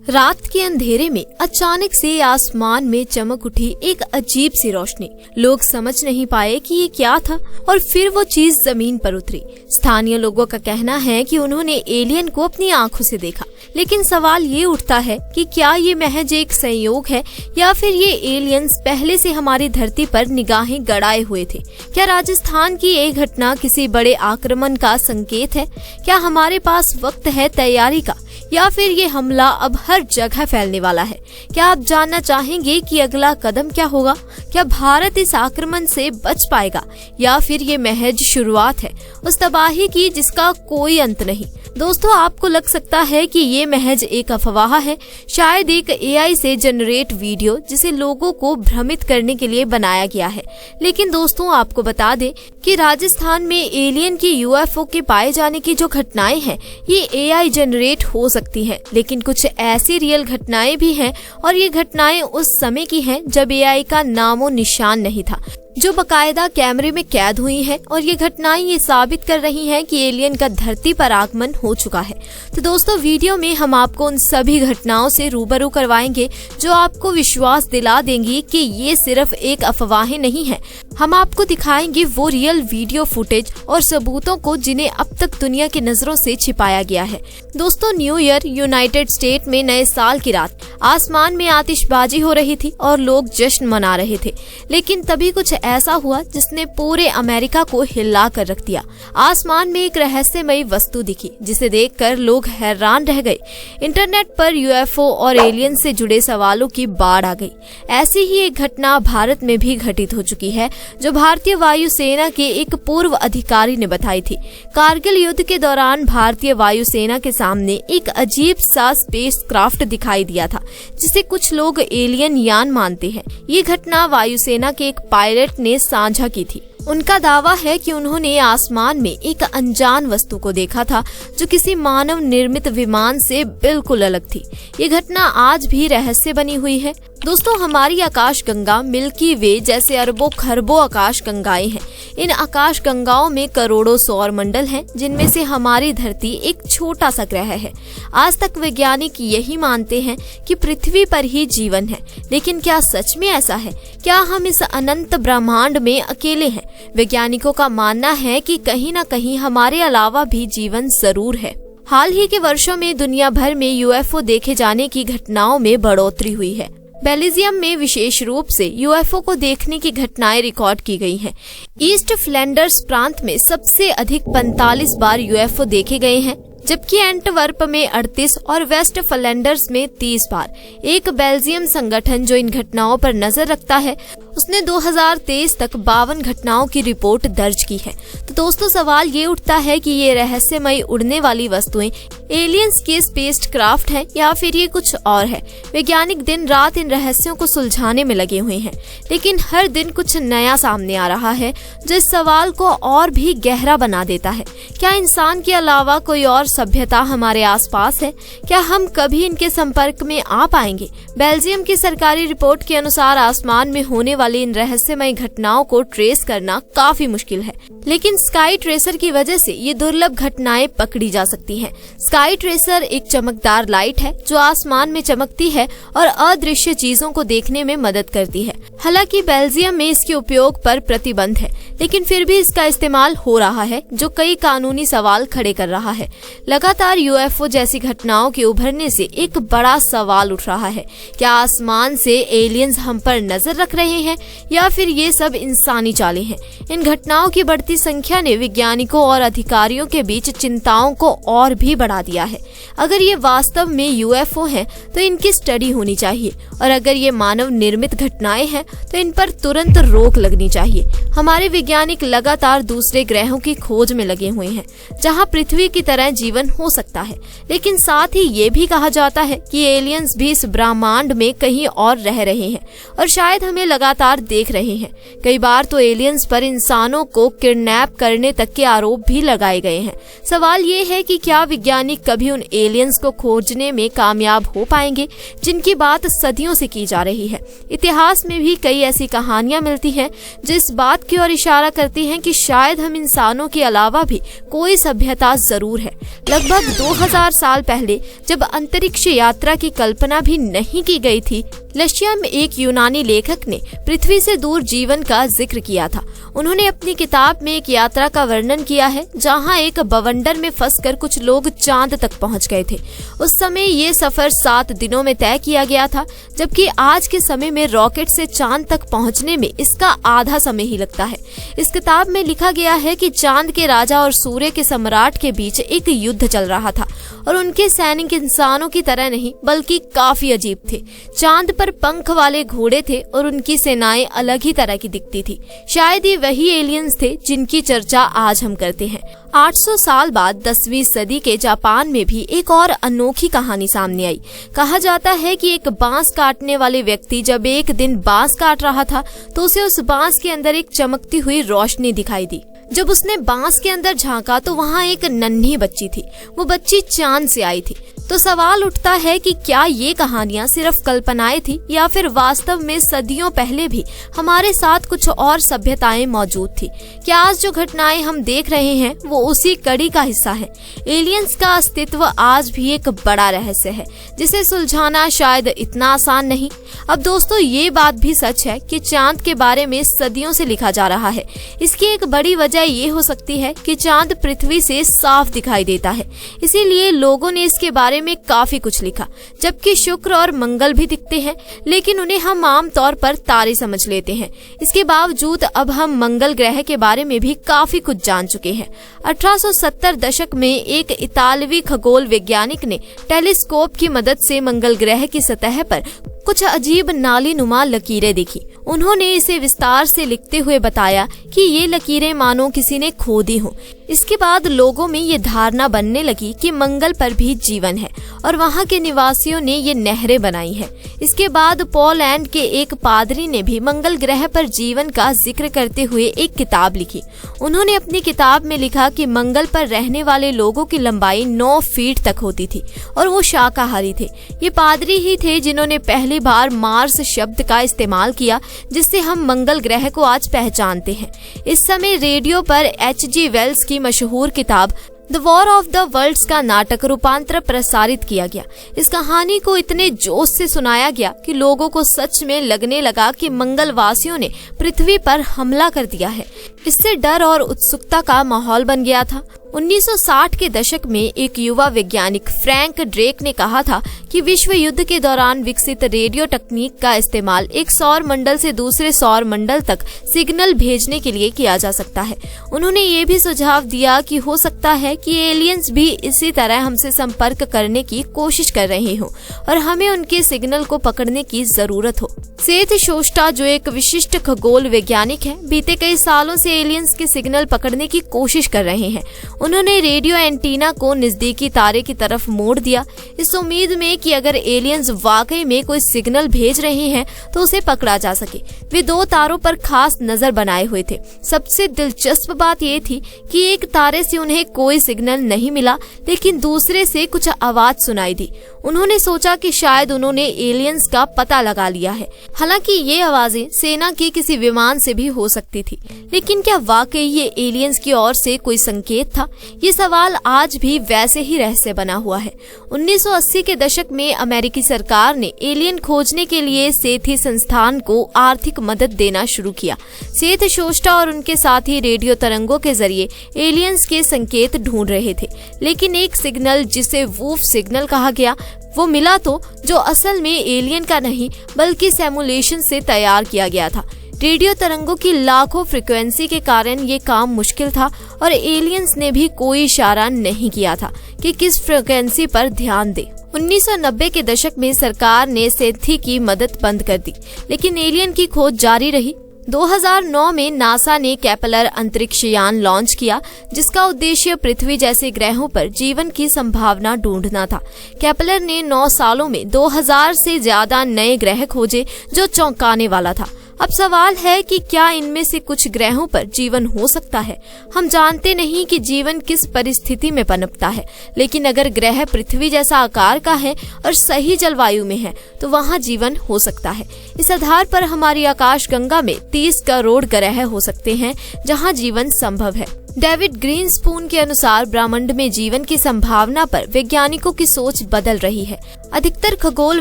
रात के अंधेरे में अचानक से आसमान में चमक उठी एक अजीब सी रोशनी। लोग समझ नहीं पाए कि ये क्या था और फिर वो चीज जमीन पर उतरी। स्थानीय लोगों का कहना है कि उन्होंने एलियन को अपनी आंखों से देखा, लेकिन सवाल ये उठता है कि क्या ये महज एक संयोग है या फिर ये एलियंस पहले से हमारी धरती पर निगाहें गड़ाए हुए थे। क्या राजस्थान की ये घटना किसी बड़े आक्रमण का संकेत है? क्या हमारे पास वक्त है तैयारी का, या फिर ये हमला अब हर जगह फैलने वाला है? क्या आप जानना चाहेंगे कि अगला कदम क्या होगा? क्या भारत इस आक्रमण से बच पाएगा या फिर ये महज शुरुआत है उस तबाही की जिसका कोई अंत नहीं? दोस्तों, आपको लग सकता है कि ये महज एक अफवाह है, शायद एक एआई से जनरेट वीडियो जिसे लोगों को भ्रमित करने के लिए बनाया गया है। लेकिन दोस्तों, आपको बता दें कि राजस्थान में एलियन की यूएफओ के पाए जाने की जो घटनाएं हैं ये एआई जनरेट हो सकती हैं, लेकिन कुछ ऐसी रियल घटनाएं भी हैं और ये घटनाएं उस समय की हैं जब एआई का नामो निशान नहीं था, जो बकायदा कैमरे में कैद हुई हैं और ये घटनाएं ये साबित कर रही हैं कि एलियन का धरती पर आगमन हो चुका है। तो दोस्तों, वीडियो में हम आपको उन सभी घटनाओं से रूबरू करवाएंगे जो आपको विश्वास दिला देंगी कि ये सिर्फ एक अफवाहें नहीं है। हम आपको दिखाएंगे वो रियल वीडियो फुटेज और सबूतों को जिन्हें अब तक दुनिया की नजरों से छिपाया गया है। दोस्तों, न्यू ईयर यूनाइटेड स्टेट में नए साल की रात आसमान में आतिशबाजी हो रही थी और लोग जश्न मना रहे थे, लेकिन तभी कुछ ऐसा हुआ जिसने पूरे अमेरिका को हिला कर रख दिया। आसमान में एक रहस्यमयी वस्तु दिखी जिसे देखकर लोग हैरान रह गए। इंटरनेट पर यूएफओ और एलियन से जुड़े सवालों की बाढ़ आ गई। ऐसी ही एक घटना भारत में भी घटित हो चुकी है, जो भारतीय वायुसेना के एक पूर्व अधिकारी ने बताई थी। कारगिल युद्ध के दौरान भारतीय वायुसेना के सामने एक अजीब सा स्पेसक्राफ्ट दिखाई दिया था जिसे कुछ लोग एलियन यान मानते हैं। ये घटना वायुसेना के एक पायलट ने साझा की थी। उनका दावा है कि उन्होंने आसमान में एक अनजान वस्तु को देखा था जो किसी मानव निर्मित विमान से बिल्कुल अलग थी। ये घटना आज भी रहस्य बनी हुई है। दोस्तों, हमारी आकाश गंगा मिल्की वे जैसे अरबों खरबों आकाश गंगाएं हैं। इन आकाश गंगाओं में करोड़ों सौर मंडल हैं, जिनमें से हमारी धरती एक छोटा सा ग्रह है। आज तक वैज्ञानिक यही मानते हैं कि पृथ्वी पर ही जीवन है, लेकिन क्या सच में ऐसा है? क्या हम इस अनंत ब्रह्मांड में अकेले हैं? वैज्ञानिकों का मानना है कि कहीं न कहीं हमारे अलावा भी जीवन जरूर है। हाल ही के वर्षों में दुनिया भर में यूएफओ देखे जाने की घटनाओं में बढ़ोतरी हुई है। बेल्जियम में विशेष रूप से यूएफओ को देखने की घटनाएं रिकॉर्ड की गई हैं। ईस्ट फ्लैंडर्स प्रांत में सबसे अधिक 45 बार यूएफओ देखे गए हैं, जबकि एंटवर्प में 38 और वेस्ट फ्लैंडर्स में 30 बार। एक बेल्जियम संगठन जो इन घटनाओं पर नजर रखता है, उसने 2023 तक 52 घटनाओं की रिपोर्ट दर्ज की है। तो दोस्तों, सवाल ये उठता है कि ये रहस्यमयी उड़ने वाली वस्तुएं एलियंस के स्पेसक्राफ्ट हैं या फिर ये कुछ और है? वैज्ञानिक दिन रात इन रहस्यों को सुलझाने में लगे हुए हैं, लेकिन हर दिन कुछ नया सामने आ रहा है जो इस सवाल को और भी गहरा बना देता है। क्या इंसान के अलावा कोई और सभ्यता हमारे आसपास है? क्या हम कभी इनके संपर्क में आ पाएंगे? बेल्जियम की सरकारी रिपोर्ट के अनुसार आसमान में होने वाली इन रहस्यमयी घटनाओं को ट्रेस करना काफी मुश्किल है, लेकिन स्काई ट्रेसर की वजह से ये दुर्लभ घटनाएं पकड़ी जा सकती हैं। स्काई ट्रेसर एक चमकदार लाइट है जो आसमान में चमकती है और अदृश्य चीजों को देखने में मदद करती है। हालांकि बेल्जियम में इसके उपयोग पर प्रतिबंध है, लेकिन फिर भी इसका इस्तेमाल हो रहा है, जो कई कानूनी सवाल खड़े कर रहा है। लगातार यूएफओ जैसी घटनाओं के उभरने से एक बड़ा सवाल उठ रहा है। क्या आसमान से एलियंस हम पर नजर रख रहे हैं या फिर ये सब इंसानी चालें हैं? इन घटनाओं की बढ़ती संख्या ने वैज्ञानिकों और अधिकारियों के बीच चिंताओं को और भी बढ़ा दिया है। अगर ये वास्तव में यूएफओ हैं, तो इनकी स्टडी होनी चाहिए, और अगर ये मानव निर्मित घटनाएं हैं तो इन पर तुरंत रोक लगनी चाहिए। हमारे वैज्ञानिक लगातार दूसरे ग्रहों की खोज में लगे हुए हैं जहां पृथ्वी की तरह जीवन हो सकता है, लेकिन साथ ही ये भी कहा जाता है कि एलियंस भी इस ब्रह्मांड में कहीं और रह रहे हैं और शायद हमें लगातार लगातार देख रहे हैं। कई बार तो एलियंस पर इंसानों को किडनैप करने तक के आरोप भी लगाए गए हैं। सवाल ये है कि क्या वैज्ञानिक कभी उन एलियंस को खोजने में कामयाब हो पाएंगे जिनकी बात सदियों से की जा रही है। इतिहास में भी कई ऐसी कहानियां मिलती हैं जो इस बात की ओर इशारा करती हैं कि शायद हम इंसानों के अलावा भी कोई सभ्यता जरूर है। लगभग 2000 साल पहले जब अंतरिक्ष यात्रा की कल्पना भी नहीं की गई थी, रशिया में एक यूनानी लेखक ने पृथ्वी से दूर जीवन का जिक्र किया था। उन्होंने अपनी किताब में एक यात्रा का वर्णन किया है जहां एक बवंडर में फंसकर कुछ लोग चांद तक पहुंच गए थे। उस समय ये सफर 7 दिनों में तय किया गया था, जबकि आज के समय में रॉकेट से चांद तक पहुंचने में इसका आधा समय ही लगता है। इस किताब में लिखा गया है कि चांद के राजा और सूर्य के सम्राट के बीच एक युद्ध चल रहा था और उनके सैनिक इंसानों की तरह नहीं बल्कि काफी अजीब थे। चांद पर पंख वाले घोड़े थे और उनकी सेनाएं अलग ही तरह की दिखती थी। शायद ये वही एलियंस थे जिनकी चर्चा आज हम करते हैं। 800 साल बाद 10वीं सदी के जापान में भी एक और अनोखी कहानी सामने आई। कहा जाता है कि एक बांस काटने वाले व्यक्ति जब एक दिन बांस काट रहा था तो उसे उस बांस के अंदर एक चमकती हुई रोशनी दिखाई दी। जब उसने बांस के अंदर झांका तो वहाँ एक नन्ही बच्ची थी। वो बच्ची चांद से आई थी। तो सवाल उठता है कि क्या ये कहानियां सिर्फ कल्पनाएं थी या फिर वास्तव में सदियों पहले भी हमारे साथ कुछ और सभ्यताएं मौजूद थी। क्या आज जो घटनाएं हम देख रहे हैं वो उसी कड़ी का हिस्सा है। एलियंस का अस्तित्व आज भी एक बड़ा रहस्य है जिसे सुलझाना शायद इतना आसान नहीं। अब दोस्तों, ये बात भी सच है कि चांद के बारे में सदियों से लिखा जा रहा है। इसकी एक बड़ी वजह ये हो सकती है कि चांद पृथ्वी से साफ दिखाई देता है, इसीलिए लोगों ने इसके बारे में काफी कुछ लिखा। जबकि शुक्र और मंगल भी दिखते हैं, लेकिन उन्हें हम आम तौर पर तारे समझ लेते हैं। इसके बावजूद अब हम मंगल ग्रह के बारे में भी काफी कुछ जान चुके हैं। 1870 दशक में एक इतालवी खगोल वैज्ञानिक ने टेलीस्कोप की मदद से मंगल ग्रह की सतह पर कुछ अजीब नाली नुमा लकीरें देखी। उन्होंने इसे विस्तार से लिखते हुए बताया कि ये लकीरें मानो किसी ने खोदी हों। इसके बाद लोगों में ये धारणा बनने लगी कि मंगल पर भी जीवन है और वहाँ के निवासियों ने ये नहरें बनाई हैं। इसके बाद पोलैंड के एक पादरी ने भी मंगल ग्रह पर जीवन का जिक्र करते हुए एक किताब लिखी। उन्होंने अपनी किताब में लिखा कि मंगल पर रहने वाले लोगों की लंबाई 9 फीट तक होती थी और वो शाकाहारी थे। ये पादरी ही थे जिन्होंने पहली बार मार्स शब्द का इस्तेमाल किया, जिससे हम मंगल ग्रह को आज पहचानते हैं। इस समय रेडियो पर H.G. वेल्स की मशहूर किताब the war of the worlds का नाटक रूपांतर प्रसारित किया गया। इस कहानी को इतने जोश से सुनाया गया कि लोगों को सच में लगने लगा कि मंगलवासियों ने पृथ्वी पर हमला कर दिया है। इससे डर और उत्सुकता का माहौल बन गया था। 1960 के दशक में एक युवा वैज्ञानिक फ्रैंक ड्रेक ने कहा था कि विश्व युद्ध के दौरान विकसित रेडियो तकनीक का इस्तेमाल एक सौर मंडल से दूसरे सौर मंडल तक सिग्नल भेजने के लिए किया जा सकता है। उन्होंने ये भी सुझाव दिया कि हो सकता है कि एलियंस भी इसी तरह हमसे संपर्क करने की कोशिश कर रहे हो और हमें उनके सिग्नल को पकड़ने की जरूरत हो। सेथ शोस्टा, जो एक विशिष्ट खगोल वैज्ञानिक है, बीते कई सालों से एलियंस के सिग्नल पकड़ने की कोशिश कर रहे हैं। उन्होंने रेडियो एंटीना को नजदीकी तारे की तरफ मोड़ दिया, इस उम्मीद में कि अगर एलियंस वाकई में कोई सिग्नल भेज रहे हैं तो उसे पकड़ा जा सके। वे 2 तारों पर खास नजर बनाए हुए थे। सबसे दिलचस्प बात यह थी कि एक तारे से उन्हें कोई सिग्नल नहीं मिला, लेकिन दूसरे से कुछ आवाज सुनाई दी। उन्होंने सोचा कि शायद उन्होंने एलियंस का पता लगा लिया है। हालांकि ये आवाजें सेना के किसी विमान से भी हो सकती थी, लेकिन क्या वाकई ये एलियंस की ओर से कोई संकेत था? ये सवाल आज भी वैसे ही रहस्य बना हुआ है। 1980 के दशक में अमेरिकी सरकार ने एलियन खोजने के लिए सेथी संस्थान को आर्थिक मदद देना शुरू किया। सेथ शोस्टा और उनके साथी रेडियो तरंगों के जरिए एलियंस के संकेत ढूंढ रहे थे, लेकिन एक सिग्नल जिसे वूफ सिग्नल कहा गया वो मिला, तो जो असल में एलियन का नहीं बल्कि सिमुलेशन से तैयार किया गया था। रेडियो तरंगों की लाखों फ्रीक्वेंसी के कारण ये काम मुश्किल था और एलियंस ने भी कोई इशारा नहीं किया था कि किस फ्रीक्वेंसी पर ध्यान दे। 1990 के दशक में सरकार ने सेथी की मदद बंद कर दी, लेकिन एलियन की खोज जारी रही। 2009 में नासा ने केपलर अंतरिक्ष यान लॉन्च किया, जिसका उद्देश्य पृथ्वी जैसे ग्रहों पर जीवन की संभावना ढूंढना था। केपलर ने 9 सालों में 2000 से ज्यादा नए ग्रह खोजे, जो चौंकाने वाला था। अब सवाल है कि क्या इनमें से कुछ ग्रहों पर जीवन हो सकता है। हम जानते नहीं कि जीवन किस परिस्थिति में पनपता है, लेकिन अगर ग्रह पृथ्वी जैसा आकार का है और सही जलवायु में है तो वहाँ जीवन हो सकता है। इस आधार पर हमारी आकाश गंगा में 30 करोड़ ग्रह हो सकते हैं जहाँ जीवन संभव है। डेविड ग्रीनस्पून के अनुसार ब्रह्मांड में जीवन की संभावना पर वैज्ञानिकों की सोच बदल रही है। अधिकतर खगोल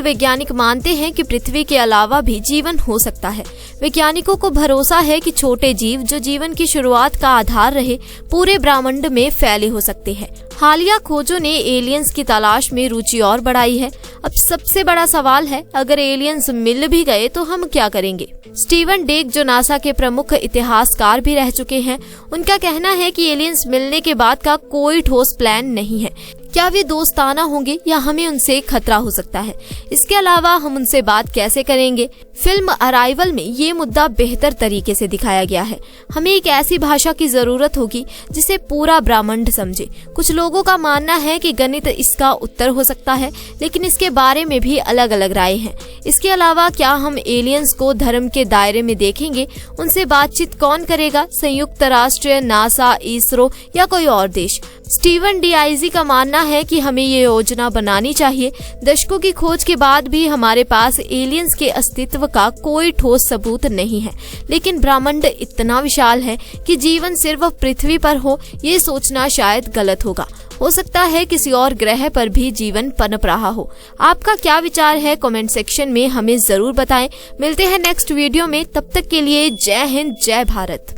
वैज्ञानिक मानते हैं कि पृथ्वी के अलावा भी जीवन हो सकता है। वैज्ञानिकों को भरोसा है कि छोटे जीव जो जीवन की शुरुआत का आधार रहे, पूरे ब्रह्मांड में फैले हो सकते हैं। हालिया खोजों ने एलियंस की तलाश में रुचि और बढ़ाई है। अब सबसे बड़ा सवाल है, अगर एलियंस मिल भी गए तो हम क्या करेंगे। स्टीवन डेक, जो नासा के प्रमुख इतिहासकार भी रह चुके हैं, उनका कहना है कि एलियंस मिलने के बाद का कोई ठोस प्लान नहीं है। क्या वे दोस्ताना होंगे या हमें उनसे खतरा हो सकता है। इसके अलावा हम उनसे बात कैसे करेंगे। फिल्म अराइवल में ये मुद्दा बेहतर तरीके से दिखाया गया है। हमें एक ऐसी भाषा की जरूरत होगी जिसे पूरा ब्रह्मांड समझे। कुछ लोगों का मानना है कि गणित इसका उत्तर हो सकता है, लेकिन इसके बारे में भी अलग अलग राय हैं। इसके अलावा क्या हम एलियंस को धर्म के दायरे में देखेंगे। उनसे बातचीत कौन करेगा, संयुक्त राष्ट्र, नासा, इसरो या कोई और देश। स्टीवन डीआईजी का मानना है कि हमें ये योजना बनानी चाहिए। दशकों की खोज के बाद भी हमारे पास एलियंस के अस्तित्व का कोई ठोस सबूत नहीं है, लेकिन ब्रह्मांड इतना विशाल है कि जीवन सिर्फ पृथ्वी पर हो, ये सोचना शायद गलत होगा। हो सकता है किसी और ग्रह पर भी जीवन पनप रहा हो। आपका क्या विचार है, कमेंट सेक्शन में हमें जरूर बताएं। मिलते हैं नेक्स्ट वीडियो में, तब तक के लिए जय हिंद, जय भारत।